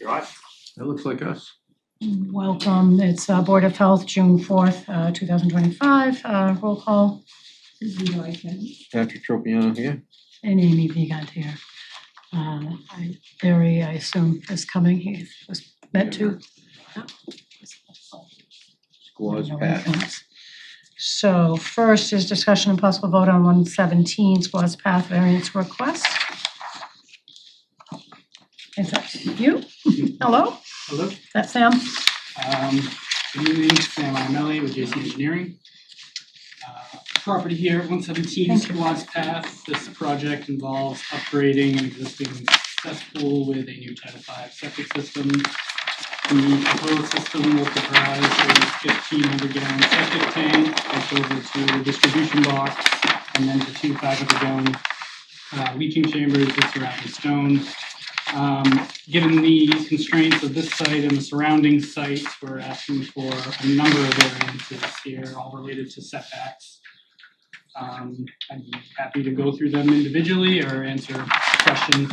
Josh? That looks like us. Welcome, it's Board of Health, June 4th, 2025, roll call. Patrick Tropiano here. And Amy Vigant here. Barry, I assume, is coming, he was meant to. Squaws No, he Path. comes. So first is discussion and possible vote on 117 Squaws Path variance request. Is that you? Hello, Hello, that's Sam. good evening, Sam Armelli with JC Engineering. Property here, 117 Thank you. Squads Path. This project involves upgrading an existing cesspool with a new Title V septic system. The proposed system will comprise a 1,500 gallon septic tank that's over to the distribution box and then to two 500 gallon leaching chambers with surrounding stone. Given the constraints of this site and the surrounding sites, we're asking for a number of variances here, all related to setbacks. I'd be happy to go through them individually or answer questions.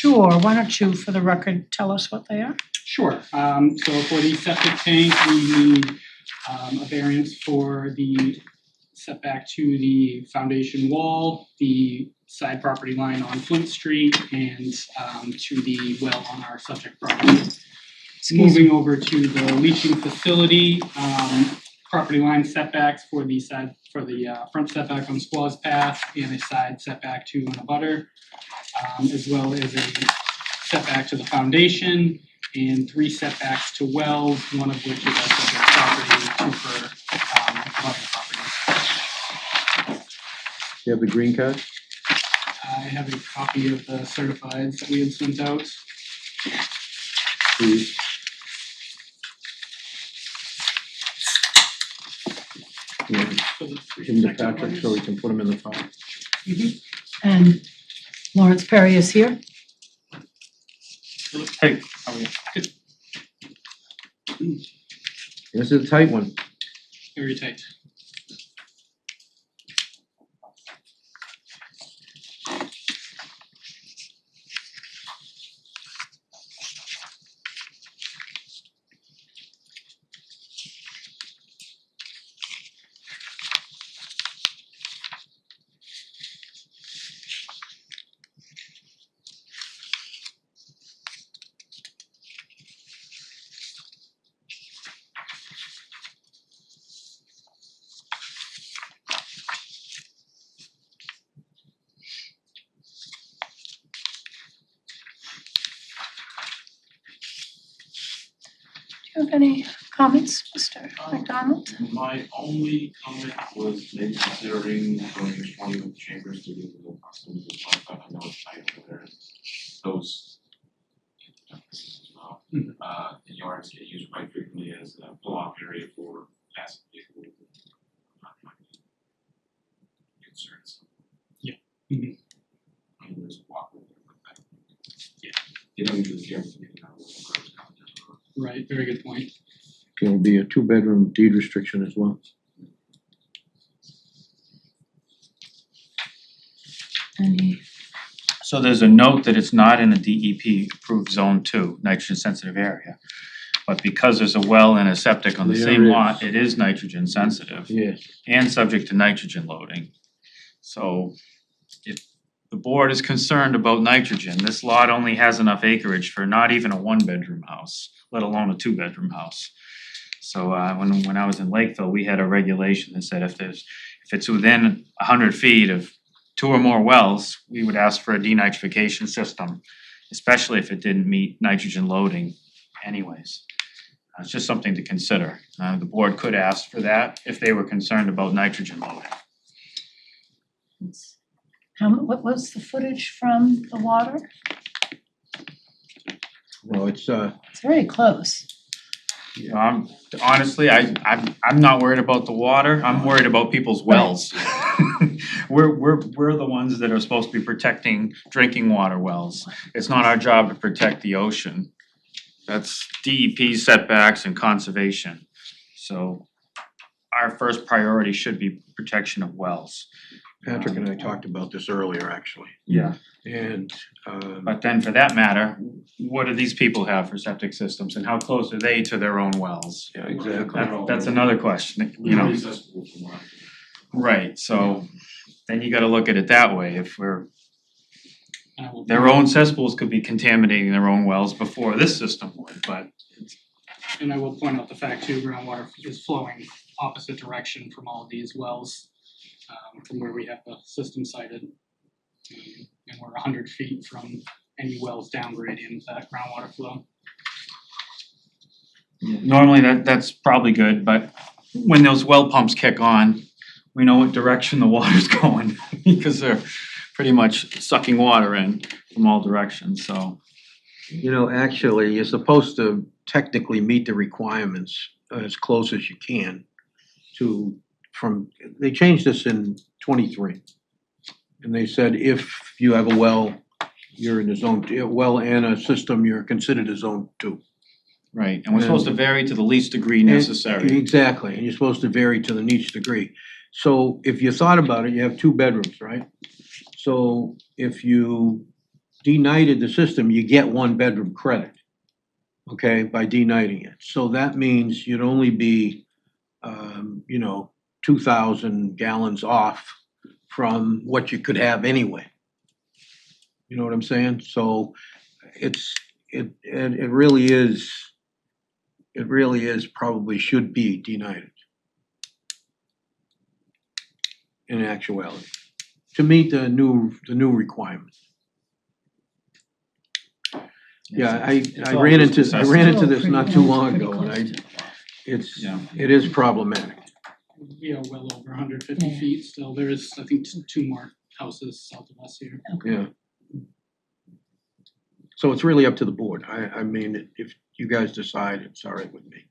Sure, why don't you, for the record, tell us what they are? Sure. So for the septic tank, we need a variance for the setback to the foundation wall, the side property line on Flint Street, and to the well on our subject property. Moving over to the leaching facility, property line setbacks for the front setback on Squaws Path and a side setback to an abutter, as well as a setback to the foundation and 3 setbacks to wells, one of which is our subject property, 2 for abutting properties. You have the green card? I have a copy of the certifieds that we had sent out. Please. Yeah, For the give them to respective Patrick so owners. we can put them in the file. And Lawrence Perry is here. Hey, how are you? This is a tight one. Very tight. Do you have any comments, Mr. McDonald? My only comment was maybe considering going 20 chambers to do the customs and stuff, but I know it's tight over there. Those the yards get used quite frequently as a pull-off area for passing vehicles. I'm not trying to be concerned. So, Mhm. I mean, there's a walkway there, but I don't think Yeah. you don't usually care if you get out of the road coming down the road. Right, very good point. There'll be a 2-bedroom deed restriction as well. Any, So there's a note that it's not in a DEP approved zone 2, nitrogen sensitive area. But because there's a well and a septic on the There same is. lot, it is nitrogen sensitive Yes. and subject to nitrogen loading. So if the board is concerned about nitrogen, this lot only has enough acreage for not even a 1-bedroom house, let alone a 2-bedroom house. So when I was in Lakeville, we had a regulation that said if it's within 100 feet of 2 or more wells, we would ask for a denitrification system, especially if it didn't meet nitrogen loading anyways. It's just something to consider. The board could ask for that if they were concerned about nitrogen loading. what was the footage from the water? Well, it's It's very close. You know, I'm not worried about the water, I'm worried about people's wells. We're the ones that are supposed to be protecting drinking water wells. It's not our job to protect the ocean. That's DEP setbacks and conservation. So our first priority should be protection of wells. Patrick and I talked about this earlier, actually, Yeah. and, But then for that matter, what do these people have for septic systems and how close are they to their own wells? yeah, exactly. That's another question, you know, Accessible from where I live. right, so then you gotta look at it that way, if we're, And I will their own cesspools could be contaminating their own wells before this system would, but And I will point out the fact too, groundwater is flowing opposite direction from all of these wells, from where we have the system sited. And we're 100 feet from any wells down gradient that groundwater flow. normally that's probably good, but when those well pumps kick on, we know what direction the water's going because they're pretty much sucking water in from all directions, so. You know, actually, you're supposed to technically meet the requirements as close as you can they changed this in '23. And they said if you have a well, you're in the zone, well and a system, you're considered a zone 2. Right, and we're supposed to vary to the least degree necessary. Exactly, and you're supposed to vary to the least degree. So if you thought about it, you have 2 bedrooms, right? So if you denighted the system, you get 1 bedroom credit, okay, by denighting it. So that means you'd only be, 2,000 gallons off from what you could have anyway. You know what I'm saying? So it really is probably should be denied in actuality to meet the new requirements. Yeah, I ran into this not too long ago, and it is problematic. We are well over 150 feet still. There is, I think, 2 more houses south of us here. Yeah. So it's really up to the board. I mean, if you guys decide, it's all right with me.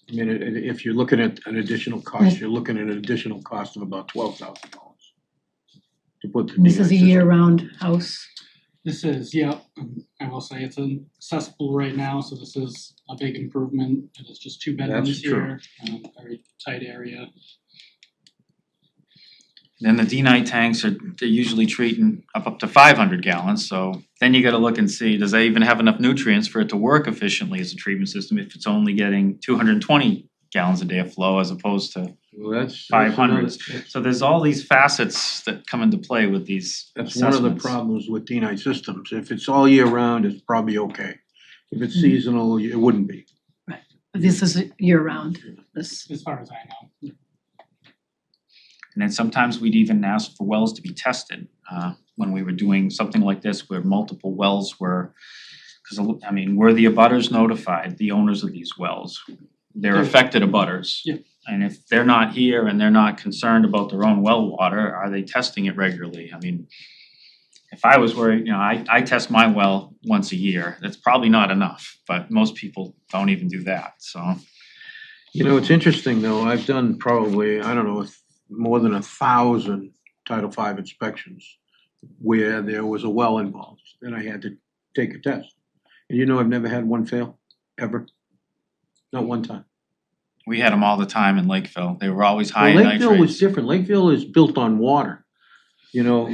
I mean, if you're looking at an additional cost, you're looking at an additional cost of about $12,000 to put the. This is a system. year-round house. This is, yeah, I will say it's a cesspool right now, so this is a big improvement. It is just 2 bedrooms That's true. here, very tight area. Then the D-night tanks they're usually treating up to 500 gallons, so then you gotta look and see, does that even have enough nutrients for it to work efficiently as a treatment system if it's only getting 220 gallons a day of flow as opposed to Well, that's 500. another- So there's all these facets that come into play with these That's one of the assessments. problems with D-night systems. If it's all year round, it's probably okay. If it's Mhm. seasonal, it wouldn't be. But this is year-round, this. As far as I know. And then sometimes we'd even ask for wells to be tested, when we were doing something like this where multiple wells were, cause I mean, were the abutters notified, the owners of these wells? They're Yeah. affected abutters. Yeah. And if they're not here and they're not concerned about their own well water, are they testing it regularly? I mean, if I was worried, I test my well once a year, that's probably not enough, but most people don't even do that, so. You know, it's interesting though, I've done probably, I don't know, more than 1,000 Title V inspections where there was a well involved, and I had to take a test. And you know, I've never had one fail, ever. Not one time. We had them all the time in Lakeville, they were always high Well, in Lakeville was nitrates. different. Lakeville is built on water. You know,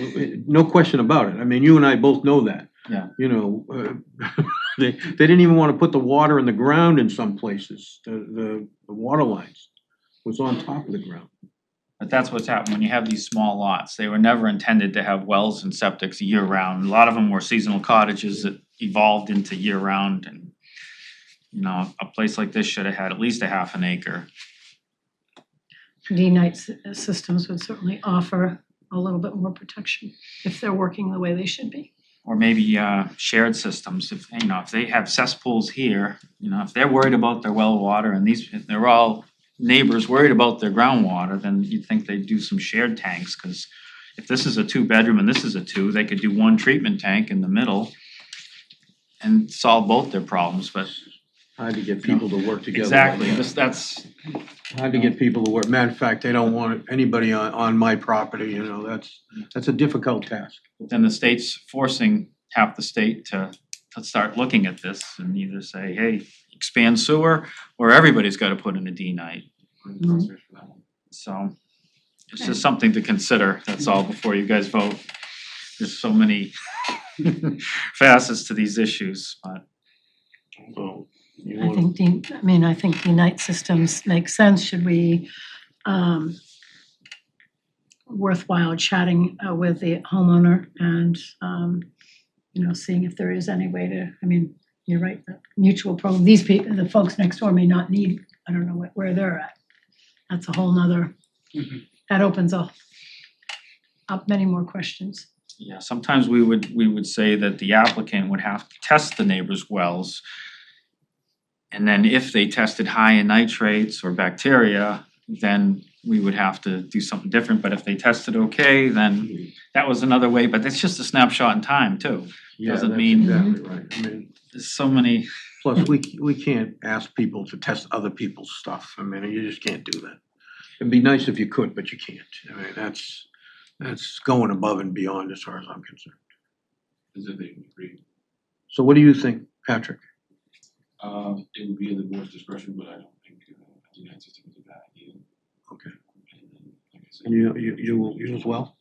no question about it. I mean, you and I both know that. Yeah. You know, they didn't even want to put the water in the ground in some places. The water lines was on top of the ground. But that's what's happened when you have these small lots, they were never intended to have wells and septics year round. A lot of them were seasonal cottages that evolved into year round and a place like this should have had at least a half an acre. D-night systems would certainly offer a little bit more protection if they're working the way they should be. Or maybe shared systems, if they have cesspools here, if they're worried about their well water and they're all neighbors worried about their groundwater, then you'd think they'd do some shared tanks, cause if this is a 2-bedroom and this is a 2, they could do 1 treatment tank in the middle and solve both their problems, but Hard to get people to work together. exactly, like that. that's, Hard to get people to work. Matter of fact, they don't want anybody on my property, that's a difficult task. then the state's forcing half the state to start looking at this and either say, hey, expand sewer, or everybody's gotta put in a D-night. Put in crosshair for that one. So it's just something to consider, that's all, before you guys vote. There's so many facets to these issues, but So, you I wanna, think I think the night systems make sense. Should we worthwhile chatting with the homeowner and seeing if there is any way to, you're right, the mutual problem, these people, the folks next door may not need, I don't know where they're at. That's a whole nother, that opens up many more questions. yeah, sometimes we would say that the applicant would have to test the neighbor's wells. And then if they tested high in nitrates or bacteria, then we would have to do something different, but if they tested okay, then that was another way, but it's just a snapshot in time too. yeah, doesn't that's mean- exactly right. I mean, There's so many, plus we can't ask people to test other people's stuff. I mean, you just can't do that. It'd be nice if you could, but you can't. I mean, that's going above and beyond as far as I'm concerned. As if they agree. So what do you think, Patrick? It would be in the board's discretion, but I don't think a D-night system is a bad idea. Okay. And then, like I said, And you as well?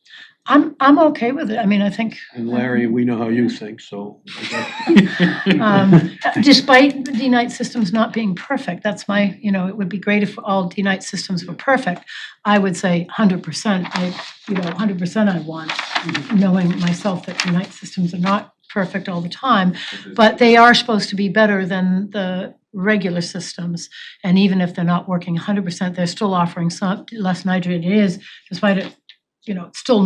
I'm okay with it. I think And Larry, we know how you think, so. despite the D-night systems not being perfect, that's my, it would be great if all D-night systems were perfect. I would say 100%, 100% I want, knowing myself that D-night systems are not perfect all the time, but they are supposed to be better than the regular systems. And even if they're not working 100%, they're still offering some less nitrate. It is, despite it, it's still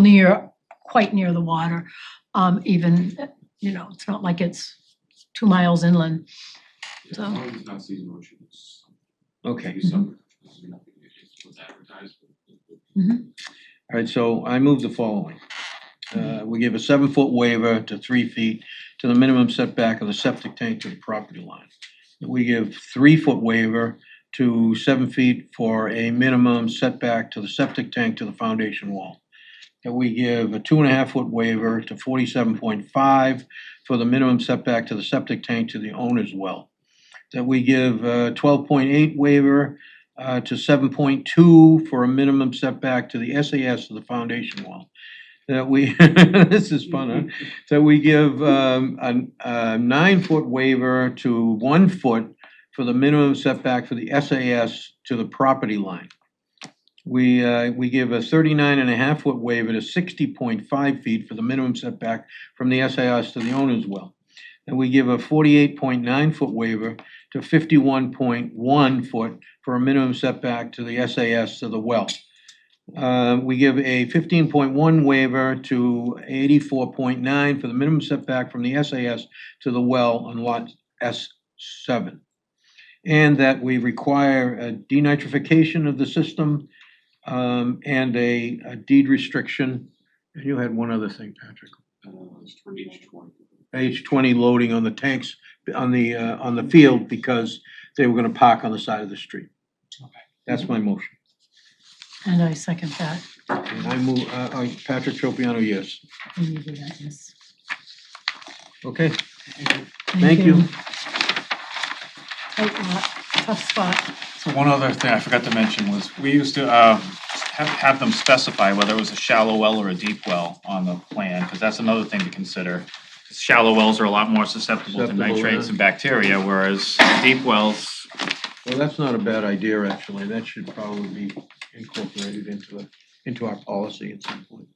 quite near the water. Even, it's not like it's 2 miles inland. Yeah, So- as long as it's not seasonal, it should be Okay. maybe summer. It's nothing, it's what's advertised. All right, so I move the following. We give a 7-foot waiver to 3 feet to the minimum setback of the septic tank to the property line. We give 3-foot waiver to 7 feet for a minimum setback to the septic tank to the foundation wall. That we give a 2.5-foot waiver to 47.5 for the minimum setback to the septic tank to the owner's well. That we give a 12.8 waiver to 7.2 for a minimum setback to the SAS of the foundation wall. That we, this is fun, huh? That we give a 9-foot waiver to 1 foot for the minimum setback for the SAS to the property line. We give a 39.5-foot waiver to 60.5 feet for the minimum setback from the SAS to the owner's well. And we give a 48.9-foot waiver to 51.1 foot for a minimum setback to the SAS to the well. We give a 15.1 waiver to 84.9 for the minimum setback from the SAS to the well on lot S7. And that we require a denitrification of the system and a deed restriction. And you had one other thing, Patrick. It's for H20. H20 loading on the tanks on the field because they were gonna park on the side of the street. Okay. That's my motion. And I second that. And I move, Patrick Tropiano, yes. And you do that, yes. Okay, Thank thank you. Tight lot, tough spot. so one other thing I forgot to mention was, we used to have them specify whether it was a shallow well or a deep well on the plan, because that's another thing to consider. Shallow wells are a lot more susceptible to Susceptible, nitrates yeah. and bacteria, whereas deep wells, Well, that's not a bad idea, actually. That should probably be incorporated into our policy at some point.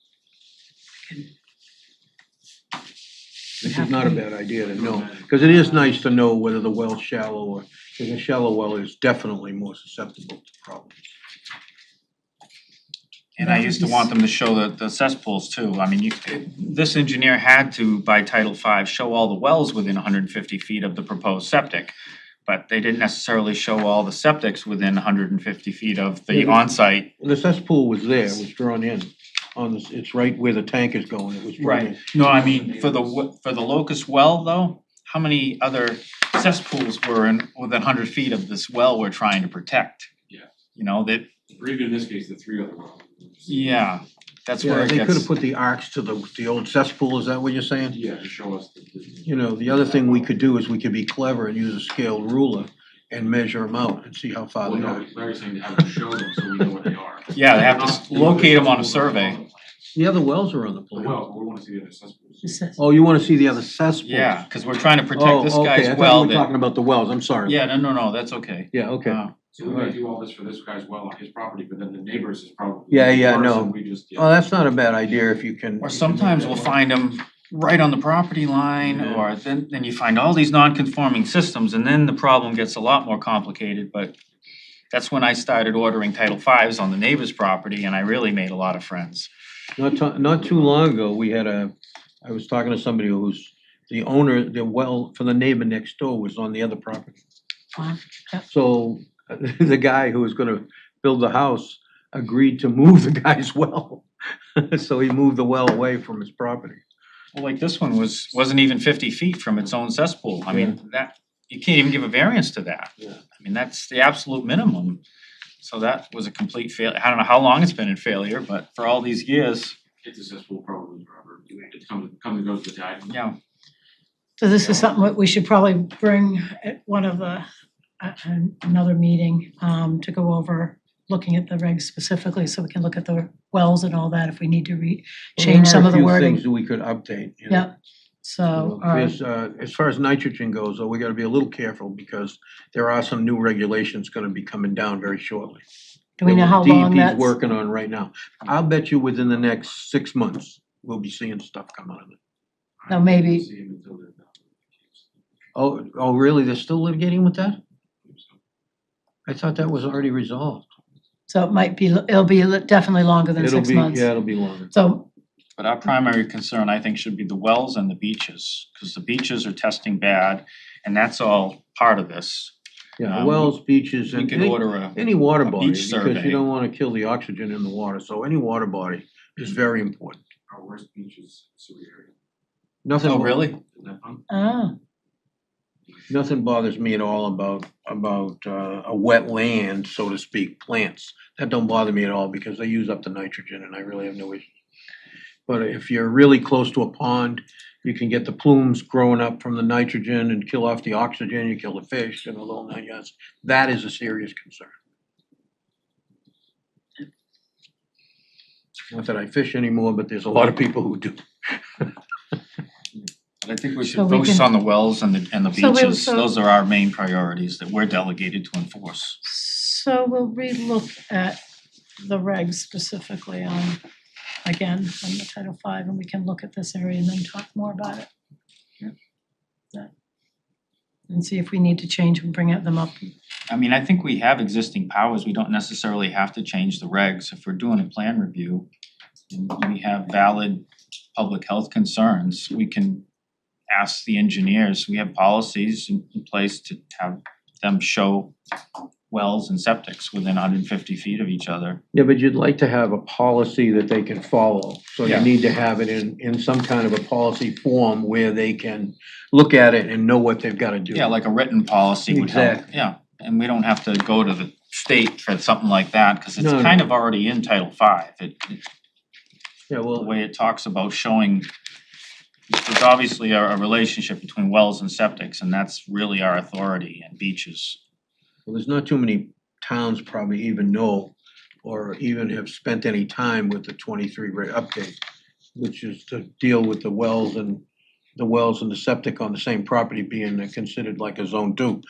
This is not a bad idea to know, because it is nice to know whether the well's shallow or, because a shallow well is definitely more susceptible to problems. and I used to want them to show the cesspools too. I mean, this engineer had to, by Title V, show all the wells within 150 feet of the proposed septic. But they didn't necessarily show all the septics within 150 feet of the Yeah, on-site. The cesspool was there, it was drawn in on this, it's right where the tank is going, it was drawn in. No, I mean, for the locust well though, how many other cesspools were within 100 feet of this well we're trying to protect? Yeah. You know, that, Or even in this case, the 3 other ones. yeah, that's where Yeah, it they could have gets, put the arcs to the old cesspool, is that what you're saying? Yeah, to show us the. You know, the other thing we could do is we could be clever and use a scaled ruler and measure them out and see how far Well, they no, are. Larry's saying to have them show them so we know what they are. Yeah, they have to Not- locate them on a survey. The other wells are on the plan. Well, we wanna see the other cesspools. It says- Oh, you wanna see the other cesspools? Yeah, cause we're trying to Oh, protect this okay, guy's I thought well you were talking that, about the wells, I'm sorry. yeah, no, that's okay. Yeah, okay. So we may do all this for this guy's well on his property, but then the neighbors is probably. Yeah, worse, no. and we just, Oh, that's not a bad idea if you can. Or sometimes we'll find them right on the property line, Yeah. or then you find all these non-conforming systems, and then the problem gets a lot more complicated, but that's when I started ordering Title Vs on the neighbor's property, and I really made a lot of friends. Not too long ago, I was talking to somebody who's the owner, the well for the neighbor next door was on the other property. Wow, yeah. So the guy who was gonna build the house agreed to move the guy's well. So he moved the well away from his property. Well, like this one wasn't even 50 feet from its own cesspool, I mean, that, you can't even give a variance to that. Yeah. I mean, that's the absolute minimum, so that was a complete fail, I don't know how long it's been in failure, but for all these years, It's a cesspool probably forever. It's come and goes with the tide. yeah. So this is something that we should probably bring at one of the, another meeting, to go over, looking at the regs specifically, so we can look at the wells and all that if we need to change some of the There are a few wording. things that we could update, you know. Yeah, so, all right, As far as nitrogen goes, though, we gotta be a little careful because there are some new regulations gonna be coming down very shortly. do we know how long DEP's that's? working on right now. I'll bet you within the next 6 months, we'll be seeing stuff come out of it. No, maybe. See him until they're done. Oh, really? They're still litigating with that? I thought that was already resolved. So it might be, it'll be definitely longer than 6 months. Yeah, it'll be longer. So, But our primary concern, I think, should be the wells and the beaches, cause the beaches are testing bad, and that's all part of this. Yeah, wells, beaches, We and could order any water a body, beach because survey. you don't wanna kill the oxygen in the water, so any water body is very important. Our worst beach is Surrey area. Nothing. Oh, really? Isn't that fun? Nothing bothers me at all about a wet land, so to speak, plants. That don't bother me at all because they use up the nitrogen and I really have no issue. But if you're really close to a pond, you can get the plumes growing up from the nitrogen and kill off the oxygen, you kill the fish and the little nine yards. That is a serious concern. Not that I fish anymore, but there's a lot of people who do. But I think we So should we focus can- on the wells and the So we- beaches, so- those are our main priorities that we're delegated to enforce. so we'll relook at the regs specifically on, again, on the Title V, and we can look at this area and then talk more about it. Yeah. And see if we need to change and bring them up. I mean, I think we have existing powers, we don't necessarily have to change the regs, if we're doing a plan review and we have valid public health concerns, we can ask the engineers, we have policies in place to have them show wells and septics within 150 feet of each other. Yeah, but you'd like to have a policy that they can follow. So you Yeah. need to have it in some kind of a policy form where they can look at it and know what they've gotta do. Yeah, like a written policy would help, Exactly. yeah, and we don't have to go to the state for something like that, cause it's No, no. kind of already in Title V. Yeah, The well, way it talks about showing, there's obviously a relationship between wells and septics, and that's really our authority, and beaches. there's not too many towns probably even know or even have spent any time with the 23 rate update, which is to deal with the wells and the septic on the same property being considered like a zone 2.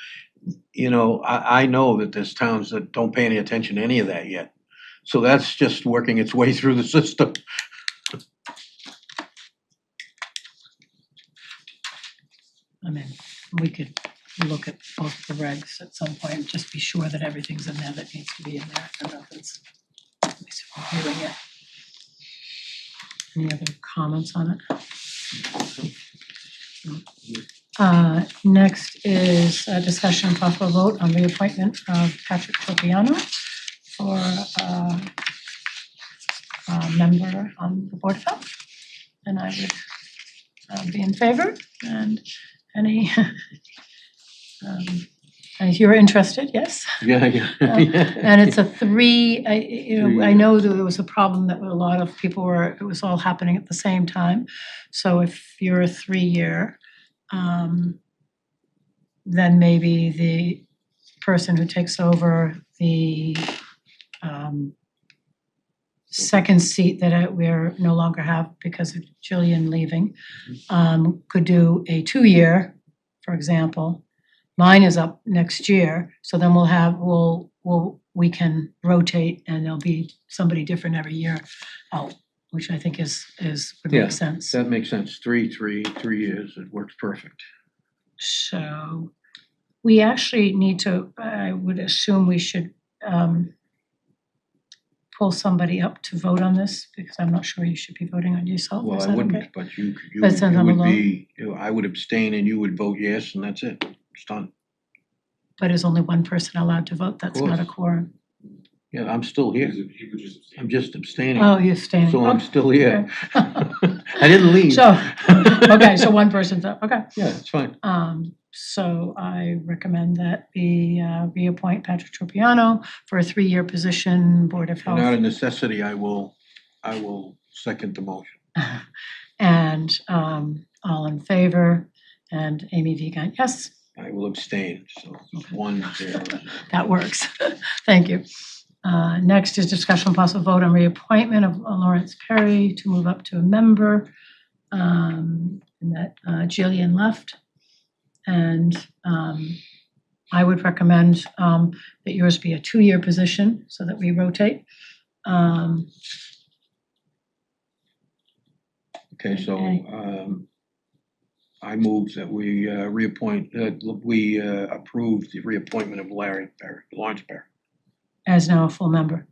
You know, I know that there's towns that don't pay any attention to any of that yet. So that's just working its way through the system. I mean, we could look at both the regs at some point, and just be sure that everything's in there that needs to be in there, and nothing's, at least reviewing it. Any other comments on it? Next is a discussion and possible vote on reappointment of Patrick Tropiano for a member on the Board of Health. And I would be in favor, and any, if you're interested, yes? Yeah, yeah. And it's a I know that there was a problem that a lot of people were, it was all happening at the same time. So if you're a 3-year, then maybe person who takes over the second seat that we're no longer have because of Jillian leaving, could do a 2-year, for example. Mine is up next year, so then we can rotate and there'll be somebody different every year out, which I think would Yeah, make sense. That makes sense. 3 years, it works perfect. So we actually need to, I would assume we should pull somebody up to vote on this, because I'm not sure you should be voting on yourself. Well, Is I that wouldn't, okay? but you But since I'm would alone? be, I would abstain and you would vote yes, and that's it. It's done. But is only one person allowed to vote? That's not a course. quorum. Yeah, I'm still here. He would just abstain. I'm just abstaining. Oh, you're staying. So I'm Oh, still here. okay. I didn't leave. So, okay, so one person's up, okay. Yeah, it's fine. So I recommend that we reappoint Patrick Tropiano for a 3-year position, Board of Not a Health. necessity, I will second the motion. And all in favor, and Amy Vigan, yes, I will abstain, so 1-0. that works. Thank you. Next is discussion and possible vote on reappointment of Lawrence Perry to move up to a member. And that Jillian left. And I would recommend that yours be a 2-year position so that we rotate. Okay, so Okay. I move that we reappoint, we approve the reappointment of Lawrence Perry. As now a full member.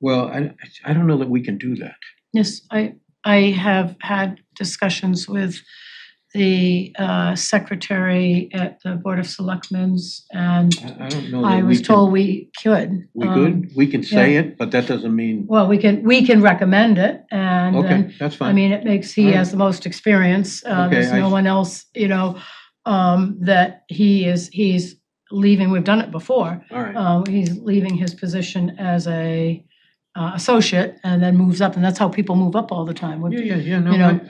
Well, I don't know that we can do that. Yes, I have had discussions with the secretary at the Board of Selectmen's, and I don't know that I was told we could. We could, we can say it, but that doesn't mean, Well, we can recommend it, and then, okay, that's fine. I mean, it makes, he has the most experience, Okay, there's no one else, that he's leaving, we've done it before. All right, He's leaving his position as a associate and then moves up, and that's how people move up all the time. yeah, no, you know.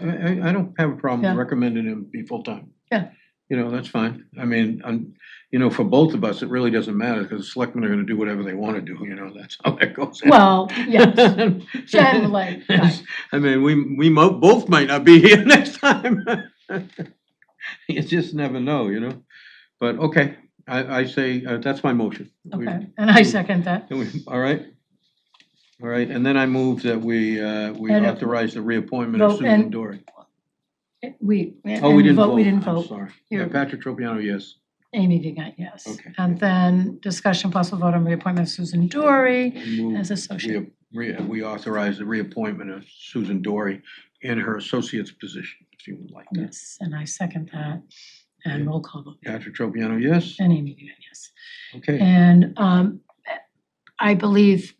I don't have a problem Yeah. recommending him be full-time. Yeah. That's fine. I mean, for both of us, it really doesn't matter, because the selectmen are gonna do whatever they wanna do, that's how that goes. Well, yes, generally, right. I mean, we both might not be here next time. You just never know, But, okay, I say, that's my motion. Okay, and I second that. All right? All right, and then I move that we And authorize the reappointment of vote Susan and- Dory. We Didn't vote. We didn't I'm vote. sorry. You're- Yeah, Patrick Tropiano, yes. Amy Vigan, yes. Okay. And then discussion possible vote on reappointment of Susan Dory I move as associate. we authorize the reappointment of Susan Dory in her associate's position, if you would like that. Yes, and I second that. And roll call vote. Patrick Tropiano, yes? And Amy Vigan, yes. Okay. And I believe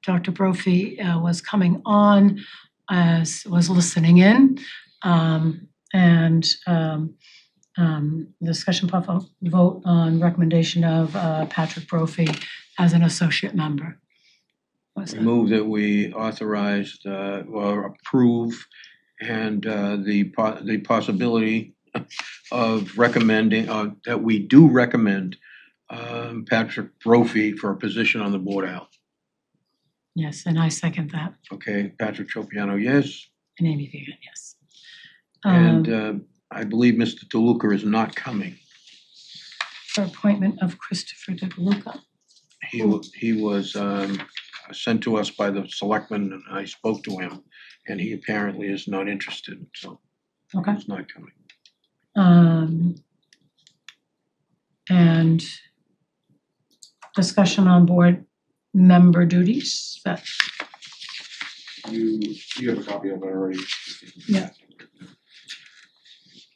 Dr. Brophy was coming on, was listening in. Discussion possible vote on recommendation of Patrick Brophy as an associate member. Was We it? move that we authorize or approve and the possibility of recommending, that we do recommend Patrick Brophy for a position on the Board of Health. Yes, and I second that. Okay, Patrick Tropiano, yes. And Amy Vigan, yes. And I believe Mr. DeLuca is not coming. For appointment of Christopher DeLuca. He was sent to us by the selectmen, and I spoke to him, and he apparently is not interested, so Okay. he's not coming. And discussion on board member duties, that, You have a copy of it already. Yeah.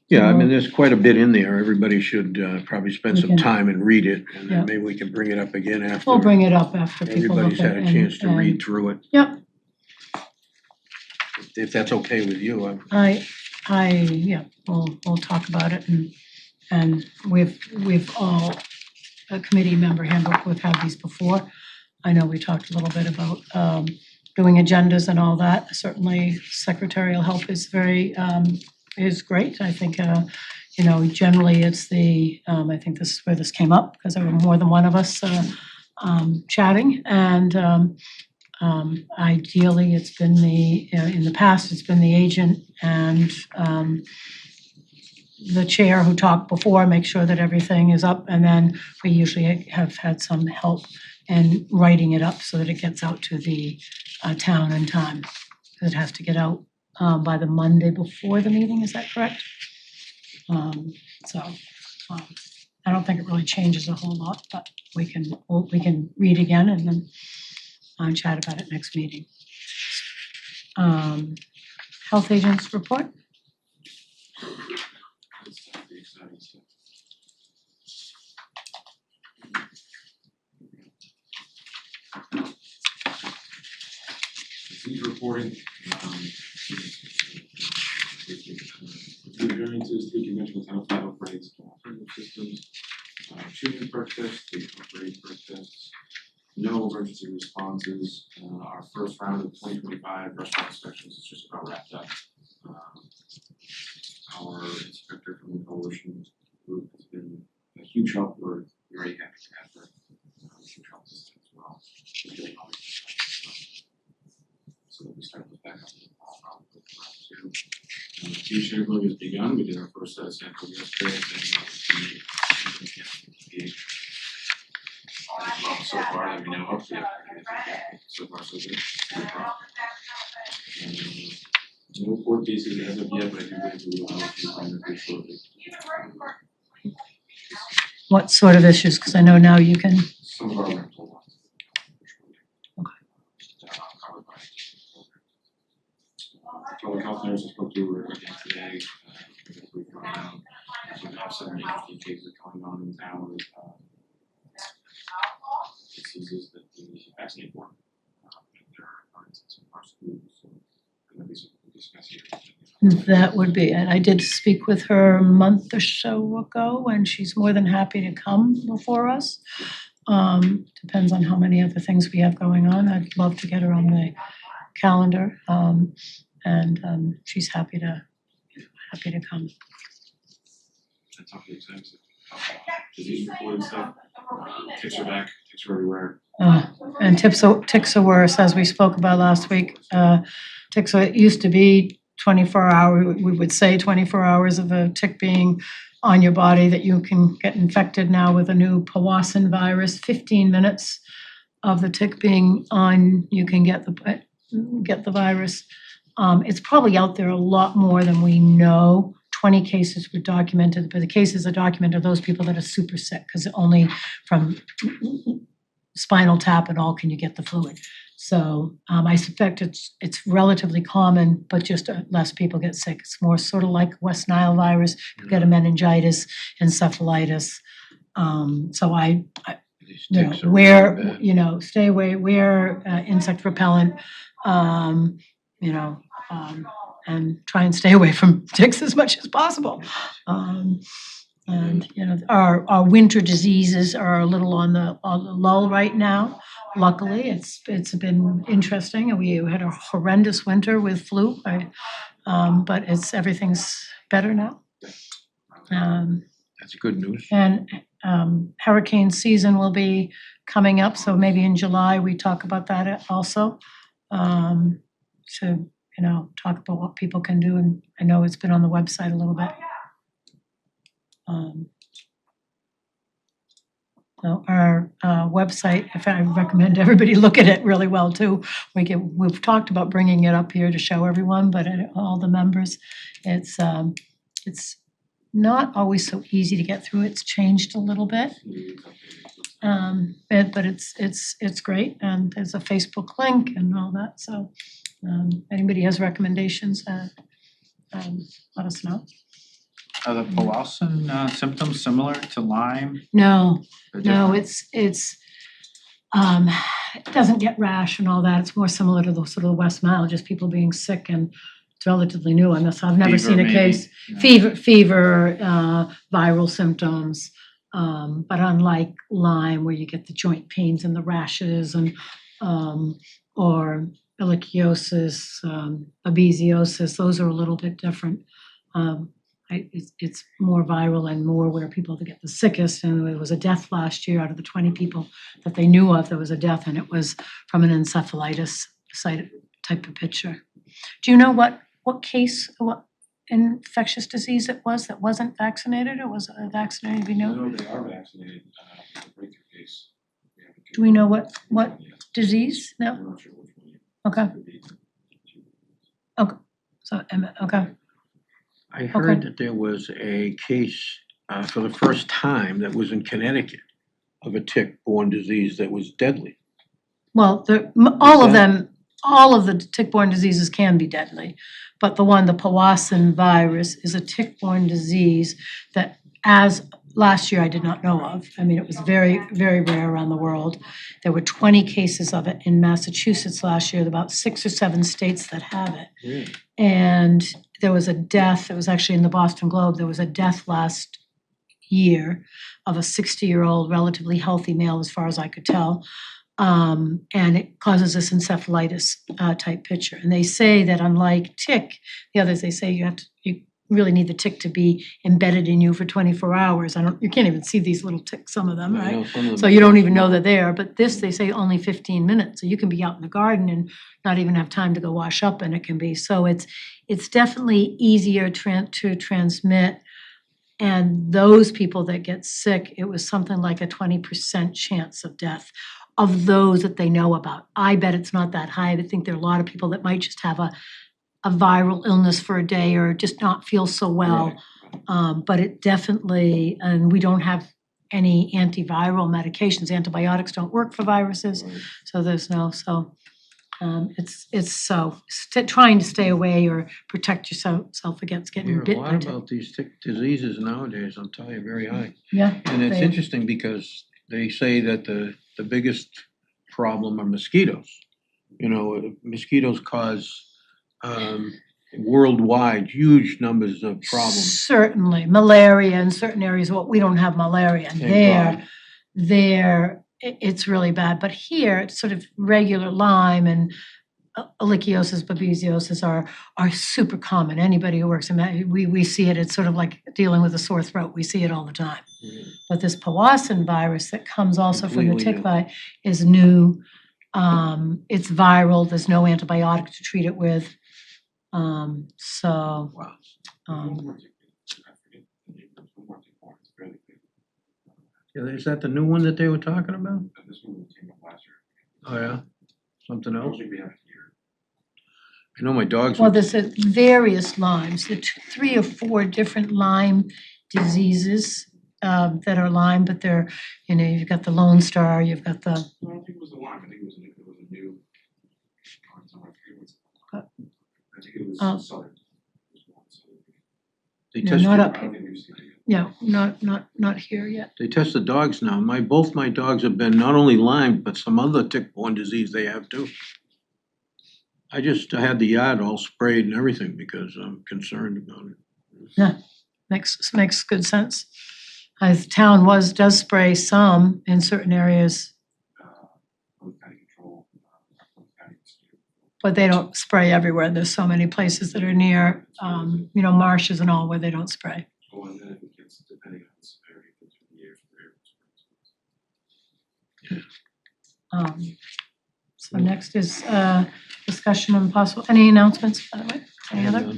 Yeah, I mean, there's quite a bit in there. Everybody should probably spend We some can- time and read it, and Yeah. then maybe we can bring it up again after. we'll bring it up after people look Everybody's at had it. a chance to and- read through it, Yep, if that's okay with you. yeah, we'll talk about it, and we've all, a committee member handbook, we've had these before. I know we talked a little bit about doing agendas and all that. Certainly secretarial help is is great. I think generally it's I think this is where this came up, because there were more than one of us chatting, and ideally, it's been in the past, it's been the agent and the chair who talked before, make sure that everything is up, and then we usually have had some help in writing it up so that it gets out to the town in time. It has to get out by the Monday before the meeting, is that correct? I don't think it really changes a whole lot, but we can read again and then chat about it next meeting. Health agents report? Disease reporting, the variances, 3 conventional Title V upgrades, alternative systems, 2 new perk tests, 3 upgrade perk tests, no emergency responses. Our first round of 2025 restaurant inspections is just about wrapped up. Our inspector from the coalition group has been a huge help. We're very happy to have her. Huge help system as well. So we start with back up to round 2. Tea sampling has begun. We did our first set of samples yesterday, and so far that we know of, so far so good. No court cases as of yet, but I do believe we will have a few very shortly. What sort of issues? Because I know now you can. Some of our rental ones. Covered by public health nurse I spoke to her again today. We have some interesting cases going on in town with diseases that we vaccinate for. There are in some of our schools, so there'll be something to discuss here. That would be, and I did speak with her a month or so ago, and she's more than happy to come before us. Depends on how many other things we have going on. I'd love to get her on the calendar, and she's happy to come. That's awfully exciting. Disease reporting stuff. Ticks are back. Ticks are everywhere. And ticks are worse, as we spoke about last week. Ticks used to be 24 hours, we would say 24 hours of a tick being on your body that you can get infected now with a new Powassan virus. 15 minutes of the tick being on, you can get the virus. It's probably out there a lot more than we know. 20 cases were documented, but the cases are documented are those people that are super sick, because only from spinal tap and all can you get the fluid. So I suspect it's relatively common, but just less people get sick. It's more sort of like West Nile virus. You get a meningitis, encephalitis. So I stay away, wear insect repellent, and try and stay away from ticks as much as possible. And our winter diseases are a little on the lull right now. Luckily, it's been interesting. We had a horrendous winter with flu, but everything's better now. That's good news. And hurricane season will be coming up, so maybe in July we talk about that also. To talk about what people can do, and I know it's been on the website a little bit. So our website, if I recommend everybody look at it really well too. We've talked about bringing it up here to show everyone, but all the members, it's not always so easy to get through. It's changed a little bit. But it's great, and there's a Facebook link and all that, so anybody has recommendations, let us know. Are the Powassan symptoms similar to Lyme? No, They're no, different? it's it doesn't get rash and all that. It's more similar to the sort of the West Nile, just people being sick, and it's relatively new on this. I've never Fever, seen a maybe, case. yeah. Fever, viral symptoms, but unlike Lyme, where you get the joint pains and the rashes, and or ehrlichiosis, babesiosis, those are a little bit different. it's more viral and more where people get the sickest, and there was a death last year out of the 20 people that they knew of, there was a death, and it was from an encephalitis type of picture. Do you know what case, what infectious disease it was that wasn't vaccinated, or was it vaccinated, we know? No, they are vaccinated, for the breakthrough case. Do we know what disease? No? I'm not sure which one. Okay, so, okay, I heard that there was a case for the first time that was in Connecticut of a tick-borne disease that was deadly. well, all of the tick-borne diseases can be deadly, but the Powassan virus is a tick-borne disease that, as last year I did not know of. I mean, it was very, very rare around the world. There were 20 cases of it in Massachusetts last year, about 6 or 7 states that have it. Really? And there was a death, it was actually in the Boston Globe, there was a death last year of a 60-year-old relatively healthy male, as far as I could tell. And it causes this encephalitis type picture. And they say that unlike tick, the others, they say you really need the tick to be embedded in you for 24 hours. You can't even see these little ticks, some of them, I right? know some of them So are you don't so even know small. they're there, but this, they say only 15 minutes, so you can be out in the garden and not even have time to go wash up, and it can be, so it's definitely easier to transmit. And those people that get sick, it was something like a 20% chance of death of those that they know about. I bet it's not that high. I think there are a lot of people that might just have a viral illness for a day or just not feel so well. Right. But it definitely, and we don't have any antiviral medications. Antibiotics don't work for viruses, Right. so there's no, trying to stay away or protect yourself against You getting hear a bit lot by tick. about these tick diseases nowadays, I'll tell you, very high. Yeah, And it's they- interesting because they say that the biggest problem are mosquitoes. You know, mosquitoes cause worldwide huge numbers of problems. Certainly, malaria in certain areas, well, we don't have malaria Thank God. It's really bad, but here, it's sort of regular Lyme and ehrlichiosis, babesiosis are super common. Anybody who works in that, we see it, it's sort of like dealing with a sore throat, we see it all the time. Yeah. But this Powassan virus that comes also from the Completely tick new. bite is new. It's viral, there's no antibiotic to treat it with. So, Wow. um, Yeah, is that the new one that they were talking about? This one came up last year. Oh, yeah? Something I don't else? think we have it here. I know my dogs. well, would- there's various Lymes, the 3 or 4 different Lyme diseases that are Lyme, but they're, you've got the Lone Star, you've got the, No, I don't think it was the Lyme, I think it was a new. I think it Oh. was Southern. They No, test, not I up. don't think we've seen it yet. yeah, not here yet. they test the dogs now. Both my dogs have been not only Lyme, but some other tick-borne disease they have too. I just had the yard all sprayed and everything because I'm concerned about it. Makes good sense. The town does spray some in certain areas, Both county control, both county institute. but they don't spray everywhere. There's so many places that are near, marshes and all where they don't spray. Oh, and then if it gets, depending on the severity, if it's from years, So next is discussion on possible, any announcements, by the way? Any other?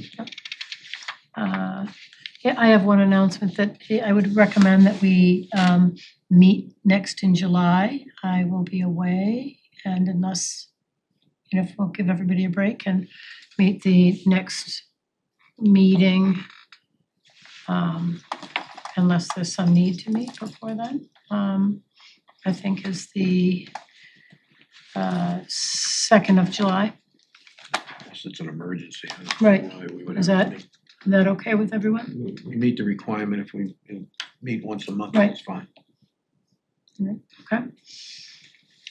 Yeah, I have one announcement that I would recommend that we meet next in July. I will be away, and unless, if we'll give everybody a break and meet the next meeting, unless there's some need to meet before then, I think is the 2nd of July. Unless it's an emergency. I don't know Right. why we would Is have that- to meet. Is that okay with everyone? We meet the requirement if we meet once a month, Right. that's fine. Okay.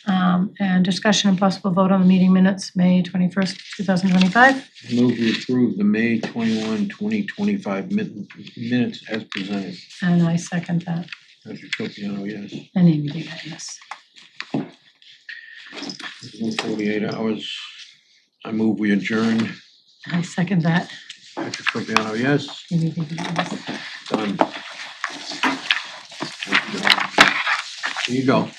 And discussion and possible vote on the meeting minutes, May 21st, 2025. Move we approve the May 21, 2025 minutes as presented. And I second that. Mr. Tropiano, yes. And Amy Diga, yes. Within 48 hours, I move we adjourn. I second that. Patrick Fabiano, yes. Anything to do with this? Done. Here you go.